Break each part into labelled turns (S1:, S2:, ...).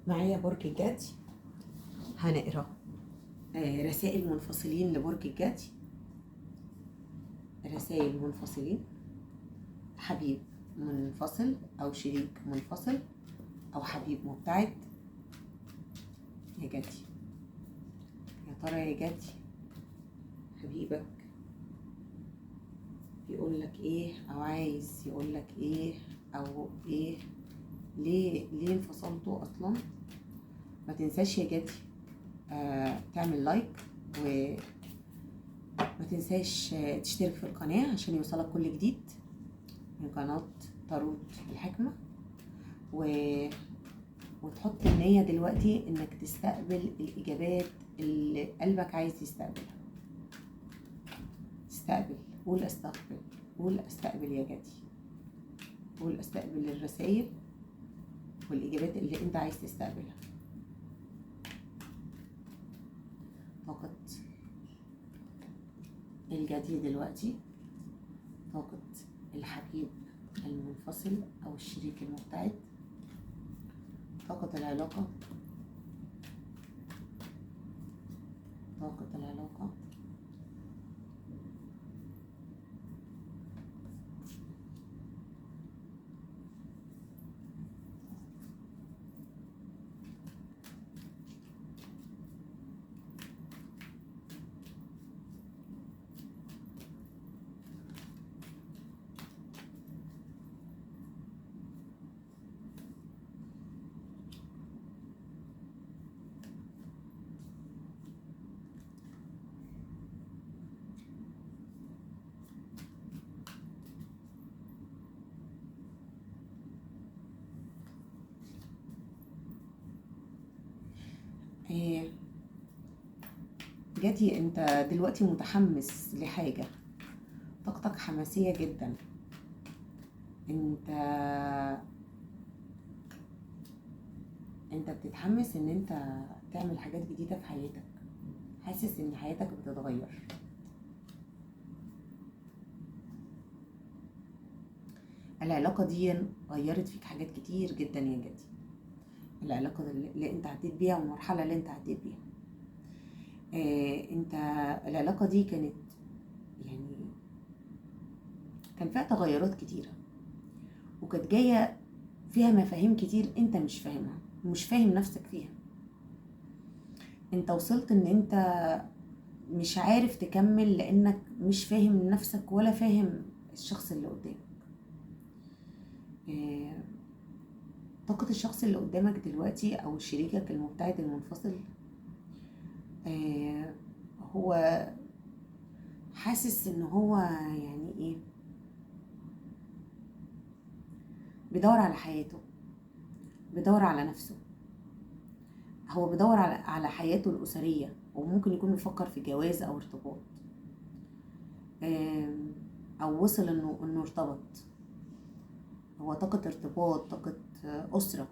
S1: معايا برج الجدي. هنقرا رسائل منفصلين لبرج الجدي. رسائل منفصلين، حبيب منفصل أو شريك منفصل أو حبيب مبتعد. يا جدي، يا ترى يا جدي حبيبك بيقول لك ايه او عايز يقول لك ايه او ايه؟ ليه انفصلتوا اصلا؟ ما تنساش يا جدي تعمل لايك، وما تنساش تشترك في القناة عشان يوصلك كل جديد من قناة تاروت الحكمة، وتحط النية دلوقتي انك تستقبل الاجابات اللي قلبك عايز يستقبلها. استقبل، قول استقبل، قول استقبل يا جدي، قول استقبل الرسائل والاجابات اللي انت عايز تستقبلها. طاقة الجدي دلوقتي، طاقة الحبيب المنفصل او الشريك المبتعد، طاقة العلاقة، طاقة العلاقة، جدي انت دلوقتي متحمس لحاجة، طاقتك حماسية جدا. انت بتتحمس ان انت تعمل حاجات جديدة في حياتك، حاسس ان حياتك بتتغير. العلاقة دي غيرت فيك حاجات كتير جدا يا جدي، العلاقة اللي انت عديت بيها والمرحلة اللي انت عديت بيها. انت العلاقة دي كانت يعني كان فيها تغيرات كتيرة، وكانت جاية فيها مفاهيم كتير انت مش فاهمها ومش فاهم نفسك فيها. انت وصلت ان انت مش عارف تكمل لانك مش فاهم نفسك ولا فاهم الشخص اللي قدامك. طاقة الشخص اللي قدامك دلوقتي او شريكك المبتعد المنفصل، هو حاسس ان هو يعني ايه، بيدور على حياته، بيدور على نفسه، هو بيدور على حياته الأسرية، وممكن يكون بيفكر في جواز أو ارتباط، أو وصل إنه ارتبط. هو طاقة ارتباط، طاقة أسرة،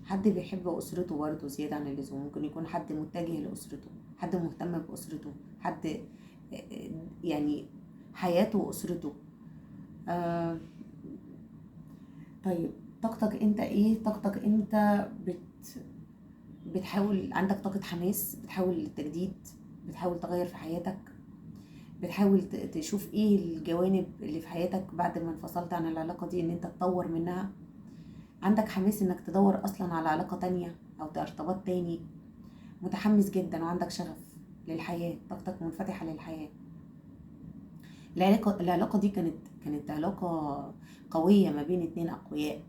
S1: حد بيحب أسرته برضه زيادة عن اللزوم. ممكن يكون حد متجه لأسرته، حد مهتم بأسرته، حد يعني حياته وأسرته. طيب طاقتك انت ايه؟ طاقتك انت بتحاول، عندك طاقة حماس، بتحاول للتجديد، بتحاول تغير في حياتك، بتحاول تشوف ايه الجوانب اللي في حياتك بعد ما انفصلت عن العلاقة دي ان انت تطور منها. عندك حماس انك تدور اصلا على علاقة تانية او ارتباط تاني، متحمس جدا وعندك شغف للحياة، طاقتك منفتحة للحياة. العلاقة دي كانت علاقة قوية ما بين اتنين اقوياء،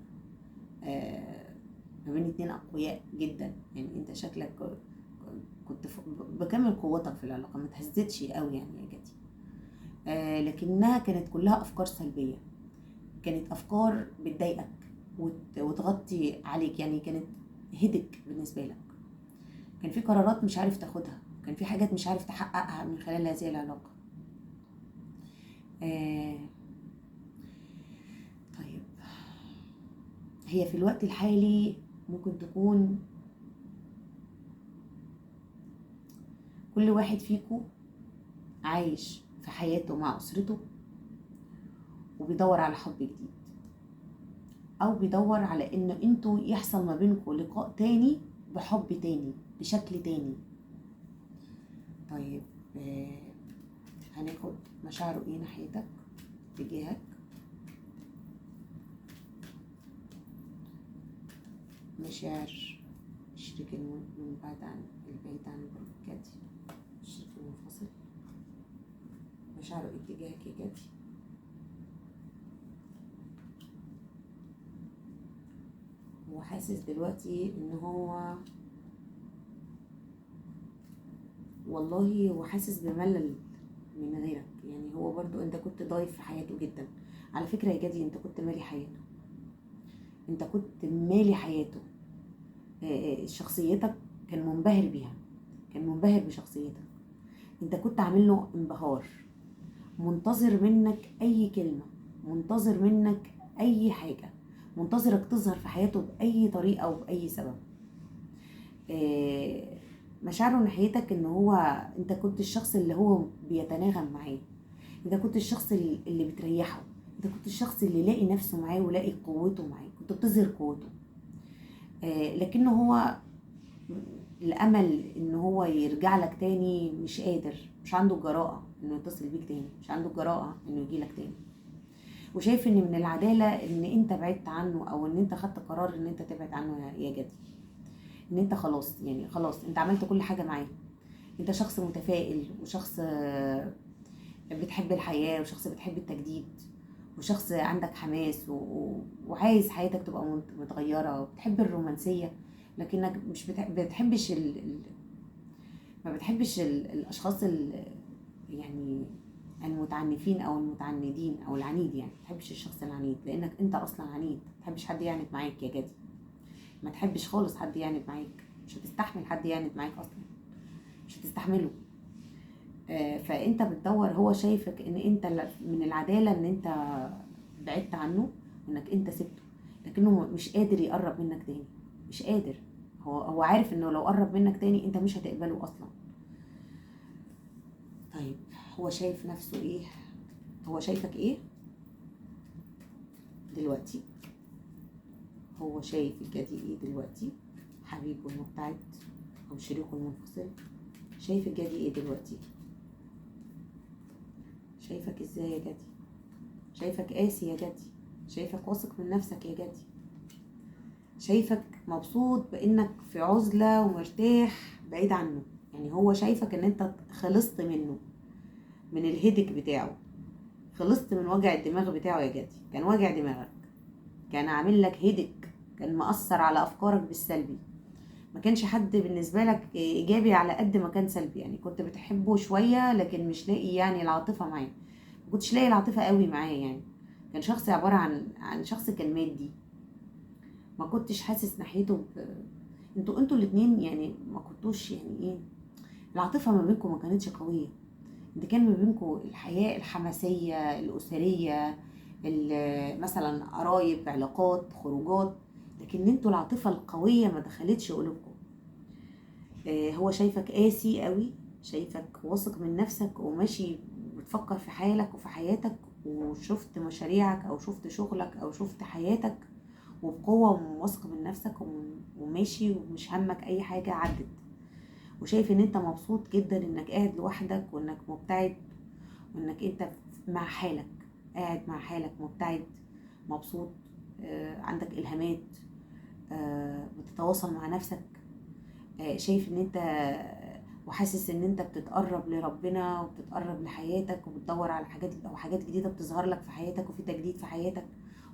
S1: ما بين اتنين اقوياء جدا. يعني انت شكلك كنت بكامل قوتك في العلاقة، ما تهزتش قوي يعني يا جدي. لكنها كانت كلها افكار سلبية، كانت افكار بتضايقك وتغطي عليك، يعني كانت هدك بالنسبة لك. كان في قرارات مش عارف تاخدها، كان في حاجات مش عارف تحققها من خلال هذه العلاقة. طيب هي في الوقت الحالي ممكن تكون كل واحد فيكو عايش في حياته مع أسرته وبيدور على حب جديد. او بيدور على ان انتوا يحصل ما بينكم لقاء تاني بحب تاني بشكل تاني. طيب هناخد مشاعره ايه ناحيتك تجاهك. مشاعر الشريك البعيد عن البركات، الشريك المنفصل، مشاعره ايه تجاهك يا جدي؟ هو حاسس دلوقتي ان هو والله هو حاسس بملل من غيرك. يعني هو برضو انت كنت ضايف في حياته جدا على فكرة يا جدي، انت كنت مالي حياته، انت كنت مالي حياته. شخصيتك كان منبهر بيها، كان منبهر بشخصيتك، انت كنت عامل له انبهار، منتظر منك اي كلمة، منتظر منك اي حاجة، منتظرك تظهر في حياته بأي طريقة او بأي سبب. مشاعره ناحيتك ان هو انت كنت الشخص اللي هو بيتناغم معاه، انت كنت الشخص اللي بتريحه، انت كنت الشخص اللي لاقي نفسه معاه ولاقي قوته معاه، كنت بتظهر قوته. لكنه هو الامل ان هو يرجع لك تاني مش قادر، مش عنده الجراءة انه يتصل بيك تاني، مش عنده الجراءة انه يجي لك تاني. وشايف ان من العدالة ان انت بعدت عنه او ان انت خدت قرار ان انت تبعد عنه يا جدي، ان انت خلاص يعني خلاص انت عملت كل حاجة معاه. انت شخص متفائل وشخص بتحب الحياة وشخص بتحب التجديد وشخص عندك حماس وعايز حياتك تبقى متغيرة وبتحب الرومانسية، لكنك مش بتحبش ما بتحبش الاشخاص يعني المتعنفين او المتعندين او العنيد. يعني ما بتحبش الشخص العنيد لانك انت اصلا عنيد، ما بتحبش حد يعند معاك يا جدي، ما تحبش خالص حد يعند معاك، مش هتستحمل حد يعند معاك اصلا، مش هتستحمله. فانت بتدور، هو شايفك ان انت من العدالة ان انت بعدت عنه وانك انت سبته، لكنه مش قادر يقرب منك تاني، مش قادر. هو عارف انه لو قرب منك تاني انت مش هتقبله اصلا. طيب هو شايف نفسه ايه؟ هو شايفك ايه دلوقتي؟ هو شايف الجدي ايه دلوقتي؟ حبيبه المبتعد او شريكه المنفصل، شايف الجدي ايه دلوقتي؟ شايفك ازاي يا جدي؟ شايفك قاسي يا جدي، شايفك واثق من نفسك يا جدي، شايفك مبسوط بانك في عزلة ومرتاح بعيد عنه. يعني هو شايفك ان انت خلصت منه، من الهيدك بتاعه، خلصت من وجع الدماغ بتاعه يا جدي. كان واجع دماغك، كان عامل لك هيدك، كان مأثر على افكارك بالسلبي، ما كانش حد بالنسبة لك ايجابي على قد ما كان سلبي. يعني كنت بتحبه شوية لكن مش لاقي يعني العاطفة معاه، ما كنتش لاقي العاطفة قوي معاه. يعني كان شخص عبارة عن شخص كان مادي، ما كنتش حاسس ناحيته انتوا الاتنين يعني ما كنتوش يعني ايه، العاطفة ما بينكم ما كانتش قوية. انت كان ما بينكم الحياة الحماسية الأسرية، مثلا قرايب، علاقات، خروجات، لكن انتوا العاطفة القوية ما دخلتش قلوبكم. هو شايفك قاسي قوي، شايفك واثق من نفسك وماشي بتفكر في حالك وفي حياتك، وشفت مشاريعك او شفت شغلك او شفت حياتك وبقوة وواثق من نفسك وماشي ومش همك اي حاجة عدت. وشايف ان انت مبسوط جدا انك قاعد لوحدك وانك مبتعد وانك انت مع حالك، قاعد مع حالك مبتعد مبسوط. عندك الهامات، بتتواصل مع نفسك. شايف ان انت وحاسس ان انت بتتقرب لربنا وبتتقرب لحياتك وبتدور على حاجات او حاجات جديدة بتظهر لك في حياتك وفي تجديد في حياتك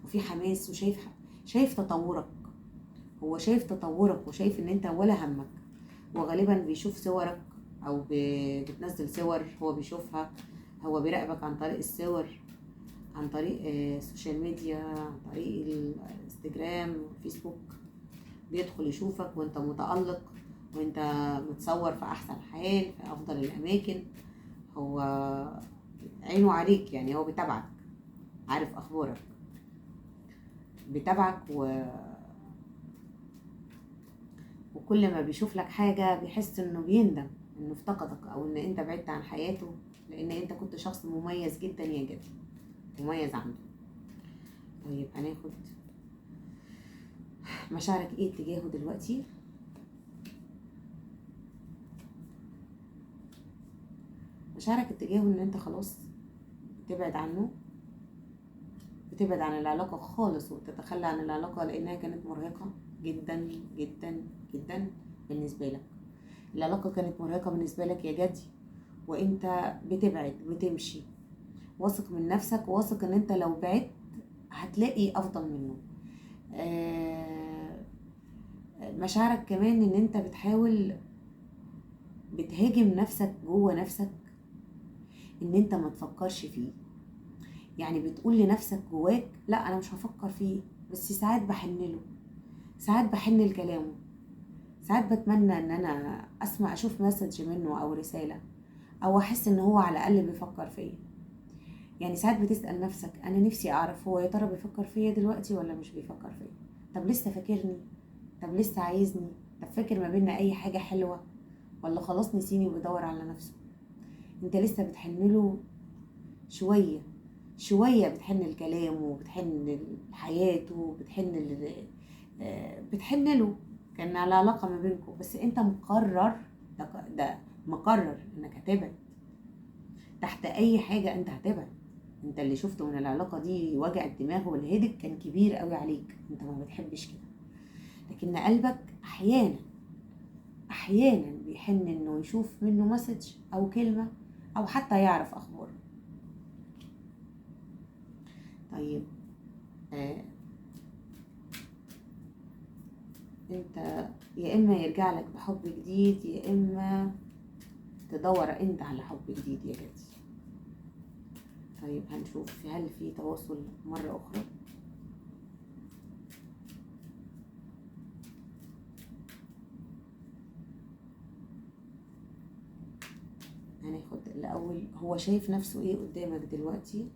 S1: وفي حماس. شايف تطورك، هو شايف تطورك وشايف ان انت ولا همك. وغالبا بيشوف صورك او بتنزل صور هو بيشوفها، هو بيراقبك عن طريق الصور، عن طريق السوشيال ميديا، عن طريق الانستجرام والفيسبوك. بيدخل يشوفك وانت متألق وانت متصور في احسن حال في افضل الاماكن. هو عينه عليك، يعني هو بيتابعك، عارف اخبارك، بيتابعك وكل ما بيشوف لك حاجة بيحس انه بيندم انه افتقدك او ان انت بعدت عن حياته، لان انت كنت شخص مميز جدا يا جدي، مميز عنده. طيب هناخد مشاعرك ايه اتجاهه دلوقتي؟ مشاعرك اتجاهه ان انت خلاص بتبعد عنه، بتبعد عن العلاقة خالص وتتخلى عن العلاقة لانها كانت مرهقة جدا جدا جدا بالنسبة لك. العلاقة كانت مرهقة بالنسبة لك يا جدي، وانت بتبعد بتمشي، واثق من نفسك، واثق ان انت لو بعدت هتلاقي افضل منه. مشاعرك كمان ان انت بتحاول بتهاجم نفسك جوه نفسك ان انت ما تفكرش فيه. يعني بتقول لنفسك جواك لا انا مش هفكر فيه، بس ساعات بحن له، ساعات بحن لكلامه، ساعات بتمنى ان انا اشوف مسج منه او رسالة، او احس ان هو على الاقل بيفكر فيا. يعني ساعات بتسأل نفسك انا نفسي اعرف هو يا ترى بيفكر فيا دلوقتي ولا مش بيفكر فيا؟ طب لسه فاكرني؟ طب لسه عايزني؟ طب فاكر ما بيننا اي حاجة حلوة ولا خلاص نسيني وبيدور على نفسه؟ انت لسه بتحنله شوية شوية، بتحن لكلامه وبتحن لحياته وبتحن بتحن له، كان على علاقة ما بينكم، بس انت مقرر، ده مقرر انك هتبعد تحت اي حاجة، انت هتبعد. انت اللي شفته من العلاقة دي وجع الدماغ والهدك كان كبير قوي عليك، انت ما بتحبش كده، لكن قلبك احيانا بيحن انه يشوف منه مسج او كلمة او حتى يعرف اخباره. طيب انت يا اما يرجع لك بحب جديد، يا اما تدور انت على حب جديد يا جدي. طيب هنشوف هل في تواصل مرة اخرى. هناخد الاول هو شايف نفسه ايه قدامك دلوقتي،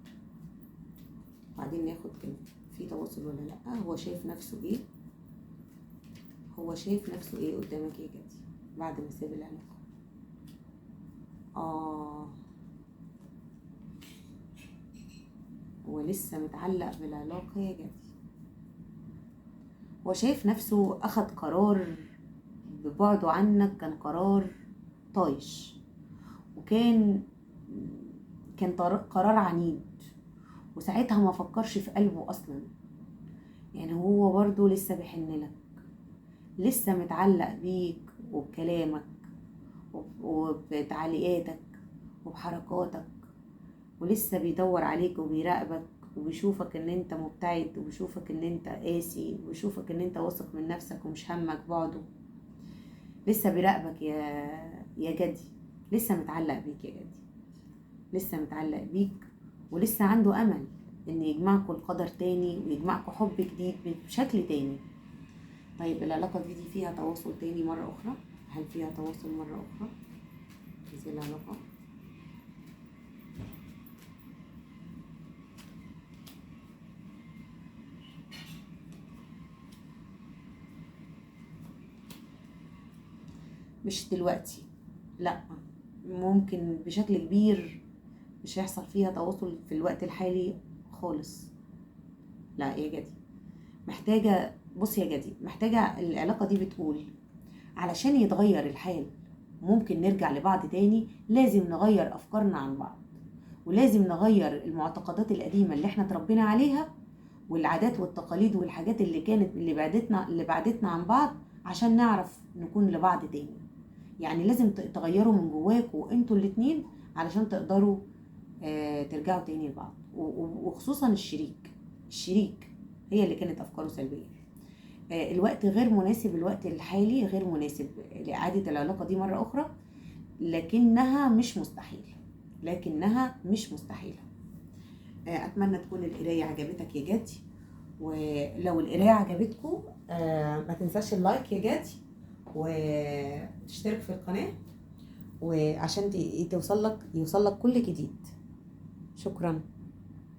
S1: بعدين ناخد كده في تواصل ولا لا. هو شايف نفسه ايه؟ هو شايف نفسه ايه قدامك يا جدي بعد ما ساب العلاقة؟ هو لسه متعلق بالعلاقة يا جدي. هو شايف نفسه اخد قرار ببعده عنك، كان قرار طايش، وكان قرار عنيد، وساعتها ما فكرش في قلبه اصلا. يعني هو برضو لسه بيحنلك، لسه متعلق بيك وبكلامك وبتعليقاتك وبحركاتك، ولسه بيدور عليك وبيراقبك وبيشوفك ان انت مبتعد، وبيشوفك ان انت قاسي، وبيشوفك ان انت واثق من نفسك ومش همك بعده. لسه بيراقبك يا جدي، لسه متعلق بيك يا جدي، لسه متعلق بيك، ولسه عنده امل ان يجمعكوا القدر تاني ويجمعكوا حب جديد بشكل تاني. طيب العلاقة دي فيها تواصل تاني مرة اخرى؟ هل فيها تواصل مرة اخرى هذه العلاقة؟ مش دلوقتي، لا، ممكن بشكل كبير مش هيحصل فيها تواصل في الوقت الحالي خالص. لا يا جدي، محتاجة، بص يا جدي، محتاجة العلاقة دي بتقول علشان يتغير الحال ممكن نرجع لبعض تاني، لازم نغير أفكارنا عن بعض، ولازم نغير المعتقدات القديمة اللي احنا تربينا عليها، والعادات والتقاليد والحاجات اللي كانت اللي بعدتنا عن بعض، عشان نعرف نكون لبعض تاني. يعني لازم تغيروا من جواكوا انتوا الاتنين علشان تقدروا ترجعوا تاني لبعض، وخصوصا الشريك هي اللي كانت افكاره سلبيه. الوقت غير مناسب، الوقت الحالي غير مناسب لاعاده العلاقه دي مره اخرى، لكنها مش مستحيله، لكنها مش مستحيله. اتمنى تكون القرايه عجبتك يا جدي، ولو القرايه عجبتكم ما تنساش اللايك يا جدي، وتشترك في القناه، وعشان يوصل لك كل جديد. شكرا.